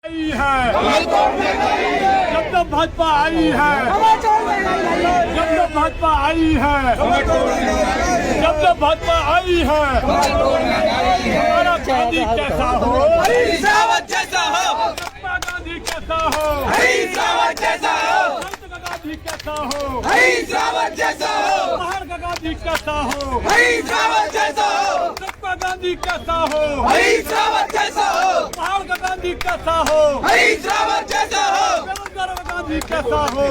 आई है, जब तक भाजपा आई है, जब तक भाजपा आई है, जब तक भाजपा आई है, हमारा गांधी कैसा हो, जैसा हो, महात्मा गांधी कैसा हो, जैसा हो, संत का गांधी कैसा हो, जैसा हो, बाहर का गांधी कैसा हो, जैसा हो, सबका गांधी कैसा हो, जैसा हो, बाहर का गांधी कैसा हो, जैसा हो, बेरोजगारों का गांधी कैसा हो,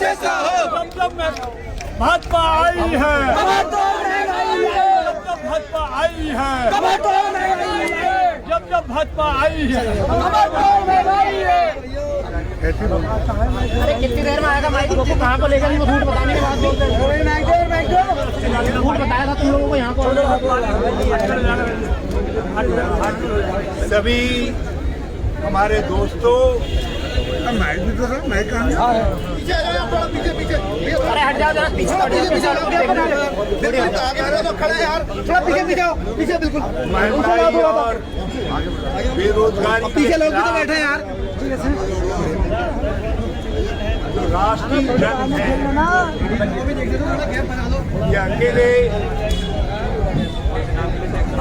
जैसा हो, जब में भाजपा आई है, जब तक भाजपा आई है, जब भाजपा आई है, अरे कितनी देर में आया था माइक को कहाँ को लेकर वो झूठ बताने के बाद झूठ बताया था तुम लोगों को यहाँ को। सभी हमारे दोस्तों, अरे हट जाओ जरा पीछे पीछे बिल्कुल महंगाई और बेरोजगारी पीछे लोग भी तो बैठे हैं यार। जो राष्ट्रीय जंग है ये अकेले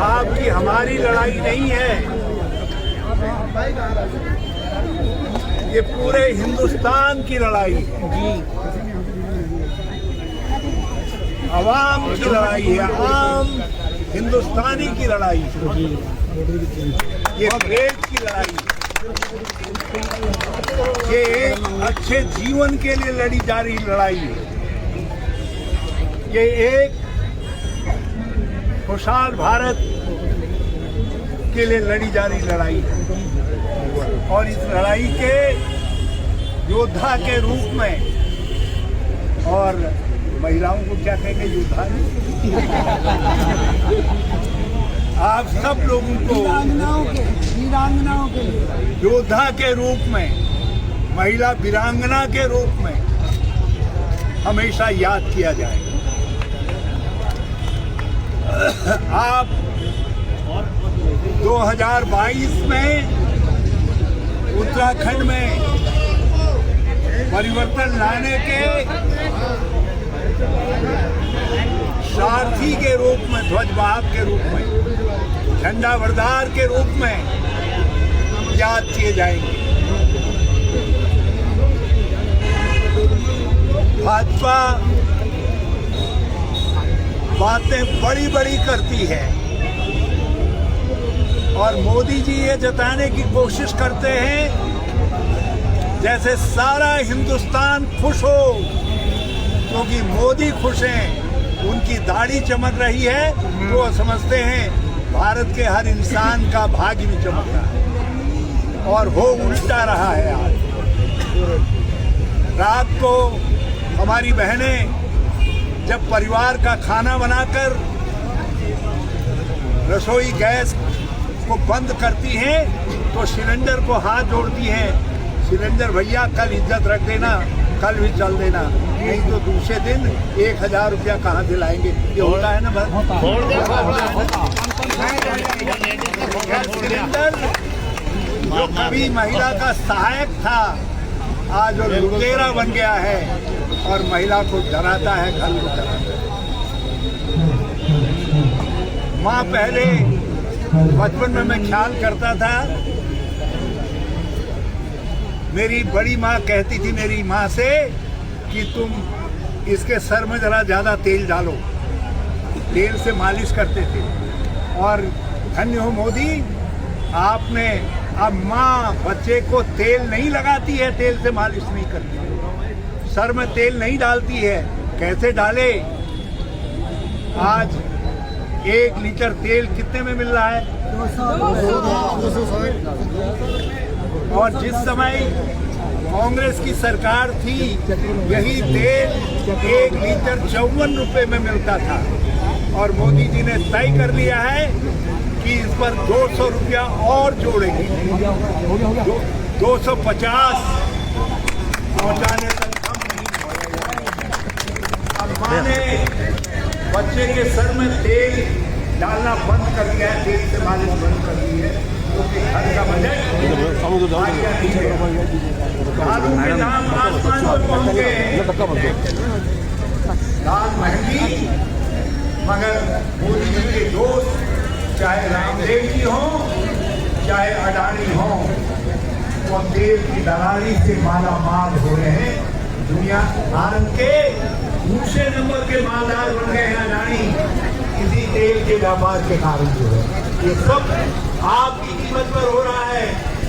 आपकी हमारी लड़ाई नहीं है, ये पूरे हिंदुस्तान की लड़ाई है, आवाम की लड़ाई है, आम हिंदुस्तानी की लड़ाई है, ये देश की लड़ाई है, ये एक अच्छे जीवन के लिए लड़ी जा रही लड़ाई है, ये एक खुशहाल भारत के लिए लड़ी जा रही लड़ाई है और इस लड़ाई के योद्धा के रूप में, और महिलाओं को क्या कहेंगे योद्धा, आप सब लोगों को वीरांगनाओं के योद्धा के रूप में, महिला वीरांगना के रूप में हमेशा याद किया जाएगा। आप 2022 में उत्तराखंड में परिवर्तन लाने के सारथी के रूप में, ध्वजवाहक के रूप में, झंडा बरदार के रूप में याद किए जाएंगे। भाजपा बातें बड़ी बड़ी करती है और मोदी जी ये जताने की कोशिश करते हैं जैसे सारा हिंदुस्तान खुश हो, क्योंकि मोदी खुश हैं, उनकी दाढ़ी चमक रही है तो वो समझते हैं भारत के हर इंसान का भाग्य भी चमक रहा है, और हो उल्टा रहा है। आज रात को हमारी बहनें जब परिवार का खाना बनाकर रसोई गैस को बंद करती हैं तो सिलेंडर को हाथ जोड़ती हैं, सिलेंडर भैया कल इज्जत रख देना, कल भी चल देना, नहीं तो दूसरे दिन 1000 रुपया कहाँ दिलाएंगे। ये होता है ना बस। सिलेंडर जो कभी महिला का सहायक था आज वो लुटेरा बन गया है और महिला को डराता है, घर को डराता है। माँ पहले बचपन में मैं ख्याल करता था, मेरी बड़ी माँ कहती थी मेरी माँ से कि तुम इसके सर में जरा ज़्यादा तेल डालो, तेल से मालिश करते थे। और धन्य हो मोदी, आपने, अब माँ बच्चे को तेल नहीं लगाती है, तेल से मालिश नहीं करती है, सर में तेल नहीं डालती है, कैसे डाले। आज 1 लीटर तेल कितने में मिल रहा है? 200। और जिस समय कांग्रेस की सरकार थी यही तेल 1 लीटर 54 रुपए में मिलता था, और मोदी जी ने तय कर लिया है कि इस पर 200 रुपया और जोड़ेंगे, 250 पहुंचाने तक कम नहीं होगा। अब माँ ने बच्चे के सर में तेल डालना बंद कर दिया है, तेल से मालिश बंद कर दी है, क्योंकि घर का बजट दालों के दाम आसमान पर पहुंच गए हैं। दाल महंगी, मगर मोदी जी के दोस्त चाहे रामदेव जी हों चाहे अडानी हों, वो तेल की दलाली से माला माल हो रहे हैं। दुनिया भारत के दूसरे नंबर के मालदार बन गए हैं अडानी, इसी तेल के व्यापार के कारण जो है। ये सब आपकी कीमत पर हो रहा है,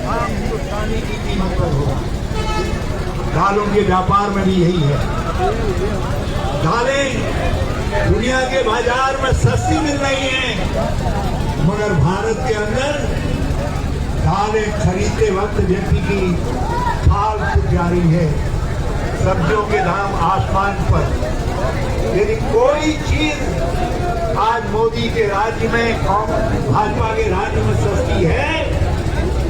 आम हिंदुस्तानी की कीमत पर हो रहा है। दालों के व्यापार में भी यही है। दालें दुनिया के बाजार में सस्ती मिल रही हैं, मगर भारत के अंदर दालें खरीदते वक्त व्यक्ति की खाल फूट जा रही है। सब्जियों के दाम आसमान पर। यदि कोई चीज आज मोदी के राज्य में, भाजपा के राज्य में सस्ती है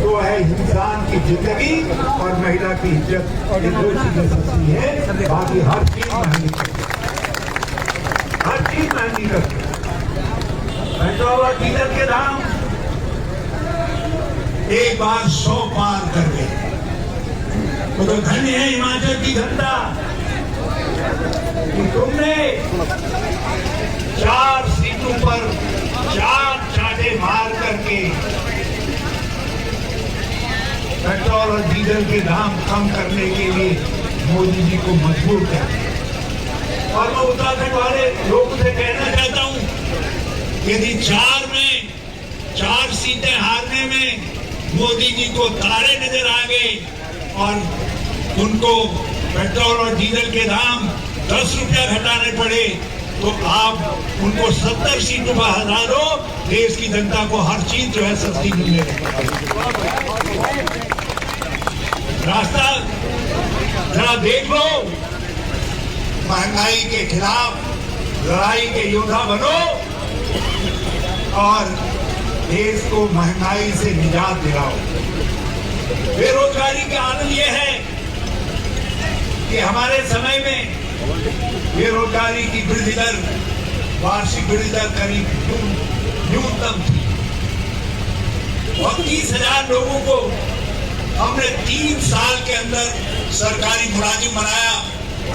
तो है इंसान की जिंदगी और महिला की इज्जत। ये दो चीजें सस्ती है, बाकी हर चीज महंगी करती है, हर चीज महंगी करती है। पेट्रोल और डीजल के दाम एक बार 100 पार कर गए तो धन्य है हिमाचल की जनता कि तुमने 4 सीटों पर 4 चाटे मार करके पेट्रोल और डीजल के दाम कम करने के लिए मोदी जी को मजबूर कर दिया। और मैं उत्तराखंड वाले लोगों से कहना चाहता हूं, यदि 4 सीटें हारने में मोदी जी को तारे नजर आ गए और उनको पेट्रोल और डीजल के दाम 10 रुपया घटाने पड़े, तो आप उनको 70 सीटों पर हरा दो, देश की जनता को हर चीज जो है सस्ती मिलने लगेगी। रास्ता जरा देख लो, महंगाई के खिलाफ लड़ाई के योद्धा बनो और देश को महंगाई से निजात दिलाओ। बेरोजगारी का आनंद यह है कि हमारे समय में बेरोजगारी की वृद्धि दर, वार्षिक वृद्धि दर करीब न्यूनतम थी। 30,000 लोगों को हमने 3 साल के अंदर सरकारी मुलाजिम बनाया,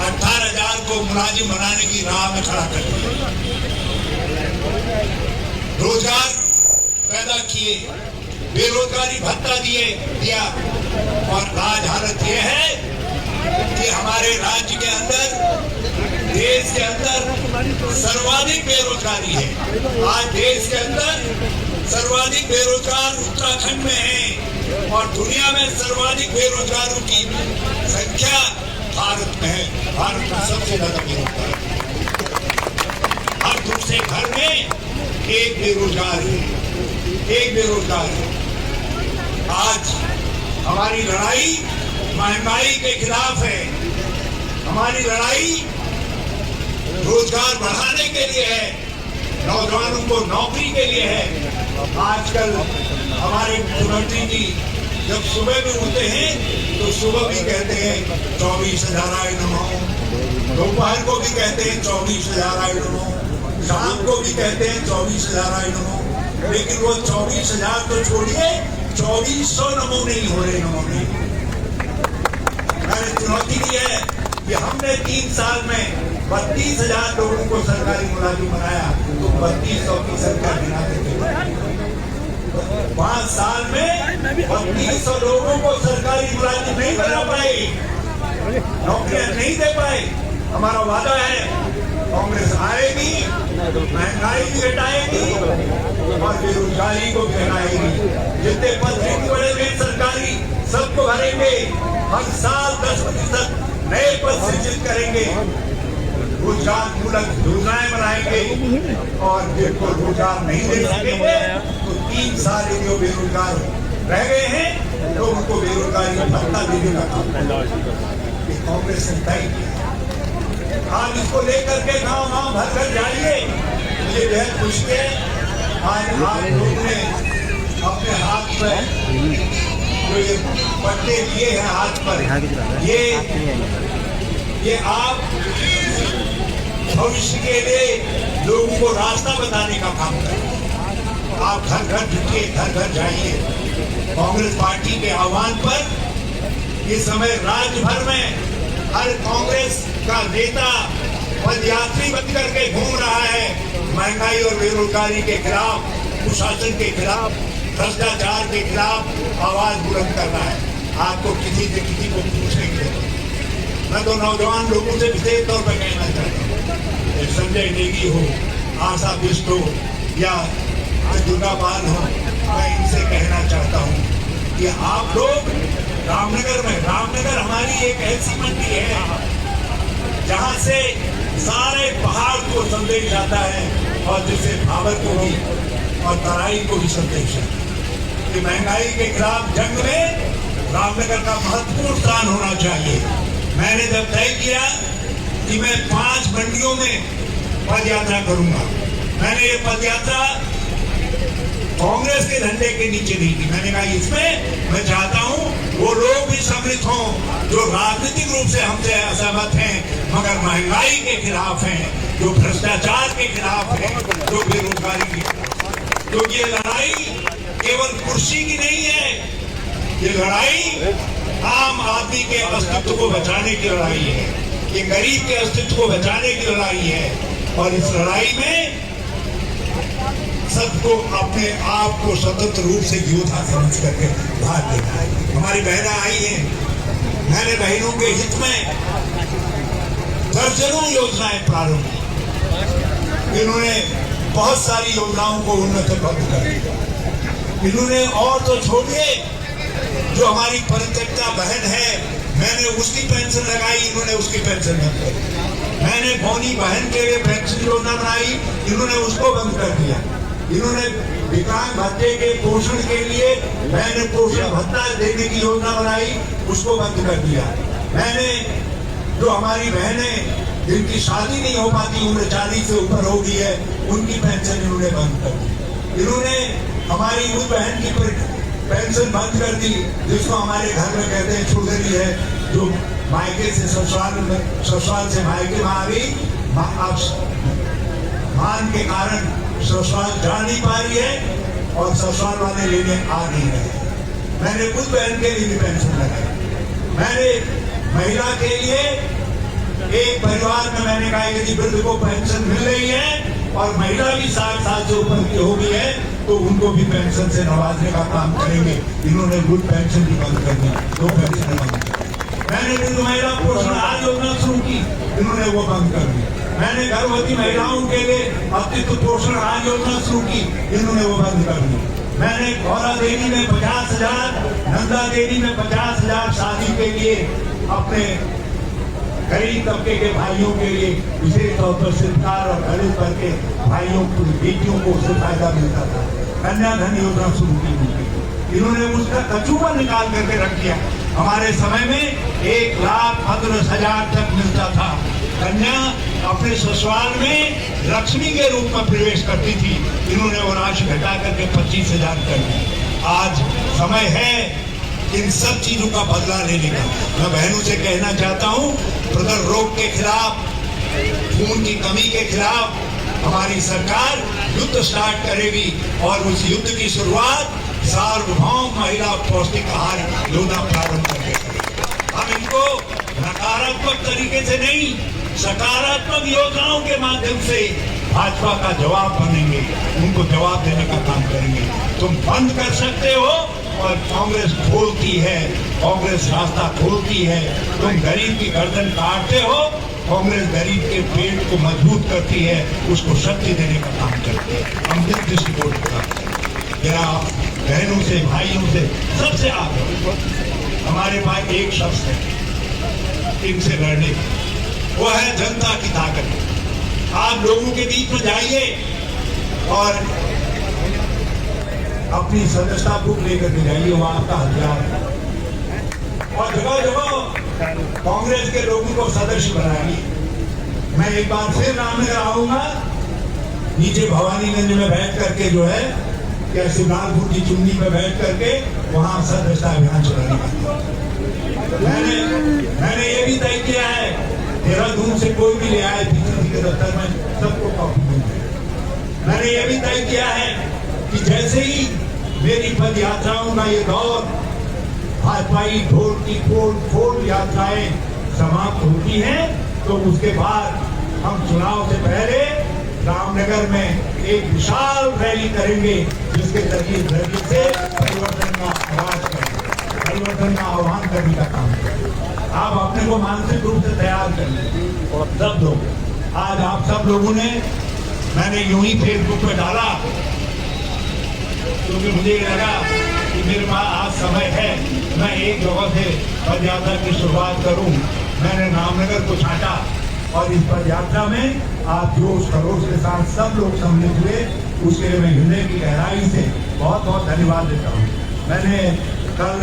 18,000 को मुलाजिम बनाने की राह में खड़ा कर दिया। रोजगार पैदा किए, बेरोजगारी भत्ता दिया और आज हालत यह है कि हमारे राज्य के अंदर, देश के अंदर सर्वाधिक बेरोजगारी है। आज देश के अंदर सर्वाधिक बेरोजगार उत्तराखंड में है और दुनिया में सर्वाधिक बेरोजगारों की संख्या भारत में है। भारत में सबसे ज्यादा बेरोजगार, हर दूसरे घर में एक बेरोजगार है। आज हमारी लड़ाई महंगाई के खिलाफ है, हमारी लड़ाई रोजगार बढ़ाने के लिए है, नौजवानों को नौकरी के लिए है। आजकल हमारे मुख्यमंत्री जी जब सुबह में उठते हैं तो सुबह भी कहते हैं 24,000 आए नमो, दोपहर को भी कहते हैं 24,000 आए नमो, शाम को भी कहते हैं 24,000 आए नमो। लेकिन वो 24,000 तो छोड़िए, 2400 नमो नहीं हो रहे नमूने। मैंने चुनौती दी है कि हमने 3 साल में 32,000 लोगों को सरकारी मुलाजिम बनाया, तो 3200 की संख्या गिना देते। 5 साल में 3200 लोगों को सरकारी मुलाजिम नहीं बना पाए, नौकरियां नहीं दे पाए। हमारा वादा है कांग्रेस आएगी, महंगाई भी घटाएगी और बेरोजगारी को घटाएगी। जितने पद रिक्त पड़ेंगे सरकारी सबको भरेंगे, हर साल 10% नए पद सृजित करेंगे, रोजगार मूलक योजनाएं बनाएंगे और जिनको रोजगार नहीं दे सकेंगे तो 3 साल जो बेरोजगार रह गए हैं तो उनको बेरोजगारी भत्ता देने का काम कांग्रेस ने तय किया। आज इसको लेकर के गाँव भर कर जाइए, मुझे बेहद खुशी है। आज आप लोगों ने अपने हाथ में जो ये पट्टे लिए हैं हाथ पर, ये आप भविष्य के लिए लोगों को रास्ता बताने का काम करें। आप घर घर ढूंढिए, घर घर जाइए, कांग्रेस पार्टी के आह्वान पर इस समय राज्य भर में हर कांग्रेस का नेता पदयात्री बन करके घूम रहा है। महंगाई और बेरोजगारी के खिलाफ, कुशासन के खिलाफ, भ्रष्टाचार के खिलाफ आवाज बुलंद करना है। आपको किसी से किसी को पूछने की जरूरत नहीं। मैं तो नौजवान लोगों से विशेष तौर पर कहना चाहता हूँ, संजय नेगी हो, आशा बिष्ट हो या दुर्गा पाल हो, मैं इनसे कहना चाहता हूँ कि आप लोग रामनगर में, रामनगर हमारी एक ऐसी मंडी है जहाँ से सारे पहाड़ को संदेश जाता है और जिससे भावर को भी और तराई को भी संदेश है कि महंगाई के खिलाफ जंग में रामनगर का महत्वपूर्ण स्थान होना चाहिए। मैंने जब तय किया कि मैं 5 मंडियों में पद यात्रा करूंगा, मैंने ये पद यात्रा कांग्रेस के झंडे के नीचे नहीं की। मैंने कहा इसमें मैं चाहता हूं वो लोग भी सम्मिलित हों जो राजनीतिक रूप से हमसे असहमत हैं मगर महंगाई के खिलाफ हैं, जो भ्रष्टाचार के खिलाफ हैं, जो बेरोजगारी की। तो ये लड़ाई केवल कुर्सी की नहीं है, ये लड़ाई आम आदमी के अस्तित्व को बचाने की लड़ाई है, ये गरीब के अस्तित्व को बचाने की लड़ाई है। और इस लड़ाई में सबको अपने आप को स्वतंत्र रूप से योद्धा समझ करके भाग लेना है। हमारी बहनें आई हैं, मैंने बहनों के हित में दर्जनों योजनाएं प्रारंभ की। इन्होंने बहुत सारी योजनाओं को उन्नत बंद कर दिया। इन्होंने और तो छोड़िए, जो हमारी परित्यक्ता बहन है, मैंने उसकी पेंशन लगाई, इन्होंने उसकी पेंशन बंद कर दी। मैंने भौनी बहन के लिए पेंशन योजना बनाई, इन्होंने उसको बंद कर दिया। इन्होंने विकलांग भत्ते के पोषण के लिए मैंने पोषण भत्ता देने की योजना बनाई, उसको बंद कर दिया। मैंने जो हमारी बहनें जिनकी शादी नहीं हो पाती, उम्र 40 से ऊपर हो गई है, उनकी पेंशन इन्होंने बंद कर दी। इन्होंने हमारी उस बहन की पेंशन बंद कर दी जिसको हमारे घर में कहते हैं छुड़गरी है, जो मायके से ससुराल से मायके में आ गई, मान के कारण ससुराल जा नहीं पा रही है और ससुराल वाले लेने आ नहीं रहे। मैंने उस बहन के लिए भी पेंशन लगाई। मैंने महिला के लिए एक परिवार में मैंने कहा यदि वृद्ध को पेंशन मिल रही है और महिला भी 60 साल से ऊपर की हो गई है तो उनको भी पेंशन से नवाजने का काम करेंगे। इन्होंने वृद्ध पेंशन भी बंद कर दी, 2 पेंशन बंद कर दी। मैंने वृद्ध महिला पोषण आहार योजना शुरू की, इन्होंने वो बंद कर दी। मैंने गर्भवती महिलाओं के लिए अतिरिक्त पोषण आहार योजना शुरू की, इन्होंने वो बंद कर दी। मैंने गौरा देवी में 50,000, नंदा देवी में 50,000 शादी के लिए अपने गरीब तबके के भाइयों के लिए विशेष तौर पर शिल्पकार और दलित वर्ग के भाइयों को, बेटियों को उससे फायदा मिलता था। कन्याधन योजना शुरू की उनकी, इन्होंने उसका कचूमा निकाल करके रख दिया। हमारे समय में 1,15,000 तक मिलता था। कन्या अपने ससुराल में लक्ष्मी के रूप में प्रवेश करती थी, इन्होंने वो राशि घटा करके 25,000 कर दी। आज समय है इन सब चीजों का बदला लेने का। मैं बहनों से कहना चाहता हूँ, प्रदर रोग के खिलाफ, खून की कमी के खिलाफ हमारी सरकार युद्ध स्टार्ट करेगी और उस युद्ध की शुरुआत सार्वभौम महिला पौष्टिक आहार योजना प्रारंभ करके करेगी। हम इनको नकारात्मक तरीके से नहीं, सकारात्मक योजनाओं के माध्यम से भाजपा का जवाब बनेंगे, उनको जवाब देने का काम करेंगे। तुम बंद कर सकते हो और कांग्रेस खोलती है, कांग्रेस रास्ता खोलती है। तुम गरीब की गर्दन काटते हो, कांग्रेस गरीब के पेट को मजबूत करती है, उसको शक्ति देने का काम करती है। हम दिल दृष्टिकोण करते हैं। मेरा बहनों से, भाइयों से, सबसे आग्रह, हमारे पास एक शब्द है इनसे लड़ने, वो है जनता की ताकत। आप लोगों के बीच में जाइए और अपनी सदस्यता बुक लेकर के जाइए, वहां आपका हथियार है। और जगह जगह कांग्रेस के लोगों को सदस्य बनाइए। मैं एक बार फिर रामनगर आऊंगा, नीचे भवानीगंज में बैठ करके जो है या शिवनाथपुर की चुन्नी पे बैठ करके वहां सदस्यता अभियान चलाने का मैंने ये भी तय किया है, देहरादून से कोई भी ले आए पीसीसी के दफ्तर में सबको कॉपी मिल जाए। मैंने ये भी तय किया है कि जैसे ही मेरी पद यात्राओं का ये दौर भाजपाई ढोल की फोड़ यात्राएं समाप्त होती हैं तो उसके बाद हम चुनाव से पहले रामनगर में एक विशाल रैली करेंगे जिसके जरिए से परिवर्तन का आवाज करेंगे, परिवर्तन का आह्वान करने का काम करेंगे। आप अपने को मानसिक रूप से तैयार करें और सब लोग। आज आप सब लोगों ने, मैंने यूं ही फेसबुक पे डाला क्योंकि मुझे लगा कि मेरे पास आज समय है, मैं एक जगह से पद यात्रा की शुरुआत करूं। मैंने रामनगर को छांटा और इस पद यात्रा में आप जोश खरोश के साथ सब लोग सम्मिलित हुए, उसके लिए मैं हृदय की गहराई से बहुत बहुत धन्यवाद देता हूँ। मैंने कल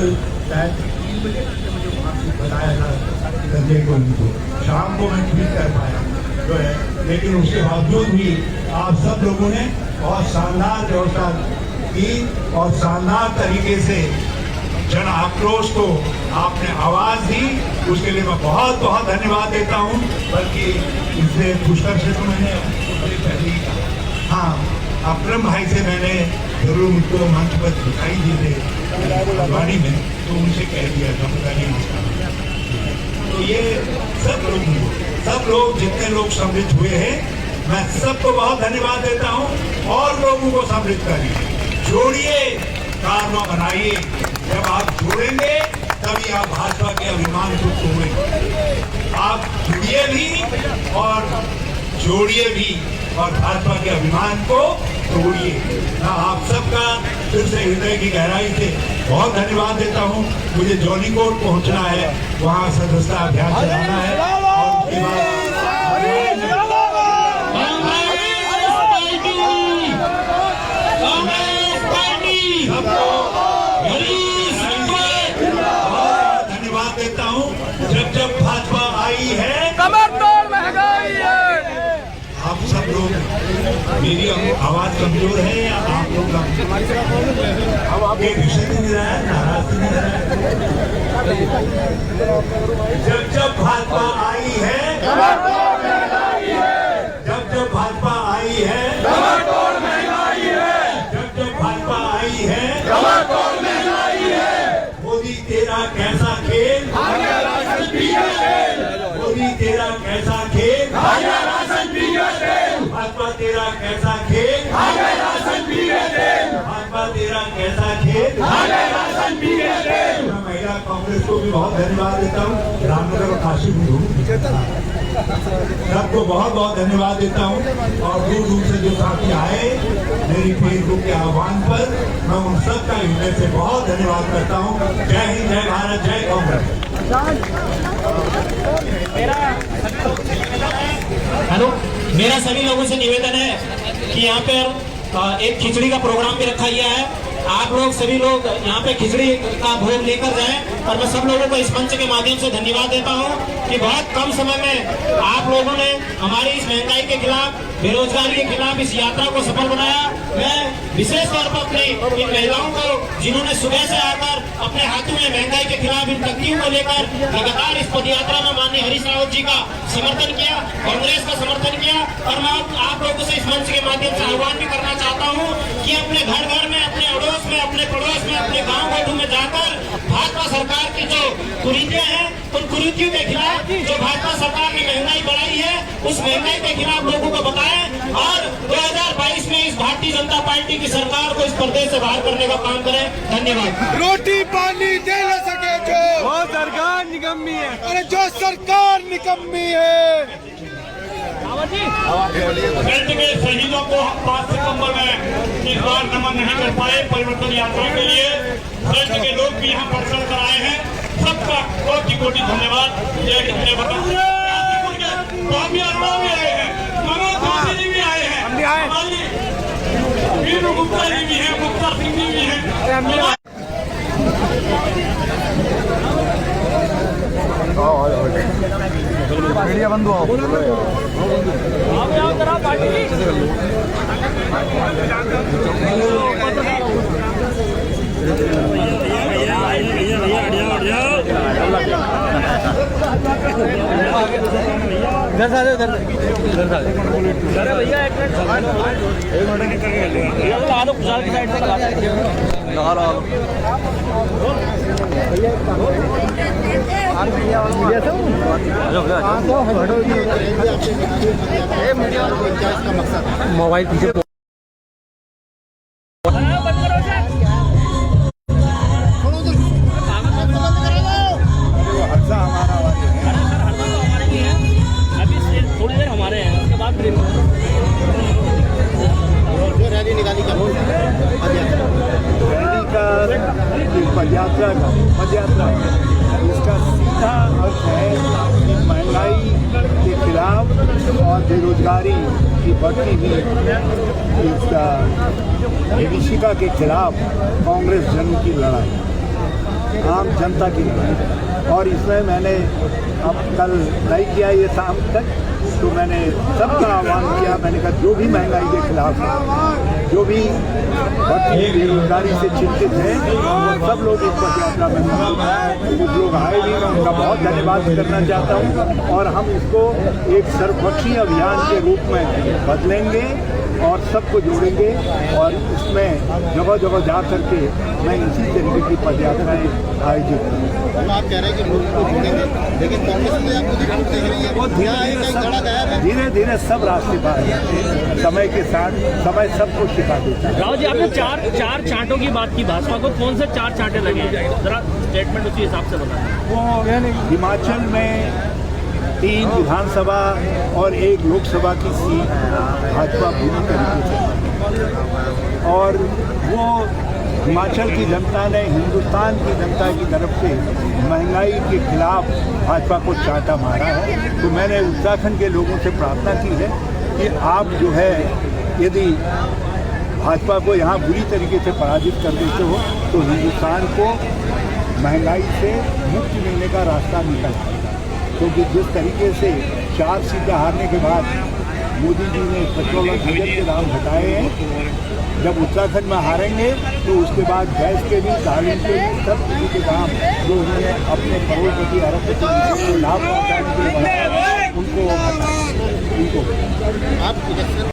शायद 3 बजे मुझे वहाँ से बताया था संजय को, उनको शाम को मैं ट्वीट कर पाया जो है, लेकिन उसके बावजूद भी आप सब लोगों ने बहुत शानदार व्यवस्था की और शानदार तरीके से जन आक्रोश को आपने आवाज दी, उसके लिए मैं बहुत बहुत धन्यवाद देता हूं। बल्कि इससे पुष्कर से तो मैंने पहले ही कहा, हाँ अक्रम भाई से मैंने जरूर उनको मंच पर दिखाई दिए थे हल्द्वानी में, तो उनसे कह दिया था पता नहीं। तो ये सब लोग जितने लोग सम्मिलित हुए हैं, मैं सबको बहुत धन्यवाद देता हूं। और लोगों को सम्मिलित करिए, जोड़िए, कारवा बनाइए। जब आप जोड़ेंगे तभी आप भाजपा के अभिमान को तोड़ेंगे। आप जुड़िए भी और जोड़िए भी और भाजपा के अभिमान को तोड़िए। मैं आप सबका फिर से हृदय की गहराई से बहुत धन्यवाद देता हूं। मुझे जौलीकोट पहुंचना है, वहां सदस्यता अभियान चलाना है और उसके बाद धन्यवाद देता हूं। जब भाजपा आई है, कमर तोड़ महंगाई है। आप सब लोग, मेरी आवाज कमजोर है या आप लोग विषय नहीं रहा है, नाराज नहीं रहा है। जब भाजपा आई है, जब भाजपा आई है, कमर तोड़ महंगाई है। जब भाजपा आई है, कमर तोड़ महंगाई है। मोदी तेरा कैसा खेल, भाग्य राशन पी का खेल। मोदी तेरा कैसा खेल, भाग्य राशन पी का खेल। भाजपा तेरा कैसा खेल, भाग्य राशन पी का खेल। भाजपा तेरा कैसा खेल, भाग्य राशन पी का खेल। मैं महिला कांग्रेस को भी बहुत धन्यवाद देता हूँ। रामनगर और काशी में सबको बहुत बहुत धन्यवाद देता हूँ। और दूर दूर से जो साथी आए मेरी फेसबुक के आह्वान पर, मैं उन सबका हृदय से बहुत धन्यवाद करता हूँ। जय हिंद, जय भारत, जय कांग्रेस। हेलो, मेरा सभी लोगों से निवेदन है कि यहाँ पर एक खिचड़ी का प्रोग्राम भी रखा गया है। आप लोग सभी लोग यहाँ पे खिचड़ी का भोग लेकर जाएं। और मैं सब लोगों को इस मंच के माध्यम से धन्यवाद देता हूँ कि बहुत कम समय में आप लोगों ने हमारी इस महंगाई के खिलाफ, बेरोजगारी के खिलाफ इस यात्रा को सफल बनाया। मैं विशेष तौर पर अपनी इन महिलाओं को, जिन्होंने सुबह से आकर अपने हाथों में महंगाई के खिलाफ इन तख्तियों को लेकर लगातार इस पद यात्रा में माननीय हरीश रावत जी का समर्थन किया, कांग्रेस का समर्थन किया। और मैं आप लोगों से इस मंच के माध्यम से आह्वान भी करना चाहता हूँ कि अपने घर घर में, अपने अड़ोस में, अपने पड़ोस में, अपने गाँव गोठों में जाकर भाजपा सरकार की जो कुरीतियां हैं, उन कुरीतियों के खिलाफ, जो भाजपा सरकार ने महंगाई बढ़ाई है, उस महंगाई के खिलाफ लोगों को बताएं और 2022 में इस भारतीय जनता पार्टी की सरकार को इस पर्दे से बाहर करने का काम करें। धन्यवाद। रोटी पानी दे न सके जो, वो सरकार निकम्मी है। अरे जो सरकार निकम्मी है। देश के शहीदों को 5 सितंबर में इस बार नमन नहीं कर पाए परिवर्तन यात्रा के लिए। देश के लोग भी यहाँ पर चल कर आए हैं, सबका कोटि कोटि धन्यवाद। जय हिंद, जय भारत। भी आए हैं, मनोज जोशी जी भी आए हैं, वीरू गुप्ता जी भी है, गुप्ता सिंह जी भी है। मीडिया बंधु भैया इधर से आ जाओ, इधर से आ जाओ। अरे भैया एक मिनट लगा दो, खुशहाल की साइड से लगा लो। मोबाइल पीछे हर्षा हमारा वाले हैं। अभी थोड़ी देर हमारे हैं, उसके बाद रैली निकाली पदयात्रा इसका सीधा अर्थ है कि महंगाई के खिलाफ और बेरोजगारी की बढ़ती हुई इसका विभीषिका के खिलाफ कांग्रेस जन की लड़ाई, आम जनता की लड़ाई। और इसमें मैंने अब कल तय किया ये शाम तक, तो मैंने सबका आह्वान किया। मैंने कहा जो भी महंगाई के खिलाफ है, जो भी बढ़ती हुई बेरोजगारी से चिंतित है, वो सब लोग इस पदयात्रा में कुछ लोग आए भी, मैं उनका बहुत धन्यवाद करना चाहता हूँ। और हम इसको एक सर्वपक्षीय अभियान के रूप में बदलेंगे और सबको जोड़ेंगे। और इसमें जगह जगह जा करके मैं इसी तरीके की पदयात्राएँ आयोजित करूँगा। आप कह रहे हैं कि लोग को जोड़ेंगे, लेकिन कांग्रेस में आपको दिक्कत दिख रही है। वो धीरे धीरे सब रास्ते पर समय के साथ समय सबको सिखा देता है। राहुल जी, आपने चार चार्टों की बात की, भाजपा को कौन से 4 चार्टे लगे, जरा स्टेटमेंट उसी हिसाब से बताएं। वो हिमाचल में 3 विधानसभा और 1 लोकसभा की सीट भाजपा पूरी तरीके से, और वो हिमाचल की जनता ने हिंदुस्तान की जनता की तरफ से महंगाई के खिलाफ भाजपा को चाटा मारा है। तो मैंने उत्तराखंड के लोगों से प्रार्थना की है कि आप जो है, यदि भाजपा को यहाँ बुरी तरीके से पराजित कर देते हो तो हिंदुस्तान को महंगाई से मुक्ति मिलने का रास्ता निकल आएगा। क्योंकि जिस तरीके से 4 सीटें हारने के बाद मोदी जी ने पेट्रोल और डीजल के दाम घटाए हैं, जब उत्तराखंड में हारेंगे तो उसके बाद गैस के भी, दाल के भी, सब चीज़ों के दाम जो उन्होंने अपने करोड़पति अरबपति को लाभ पहुँचाने के लिए उनको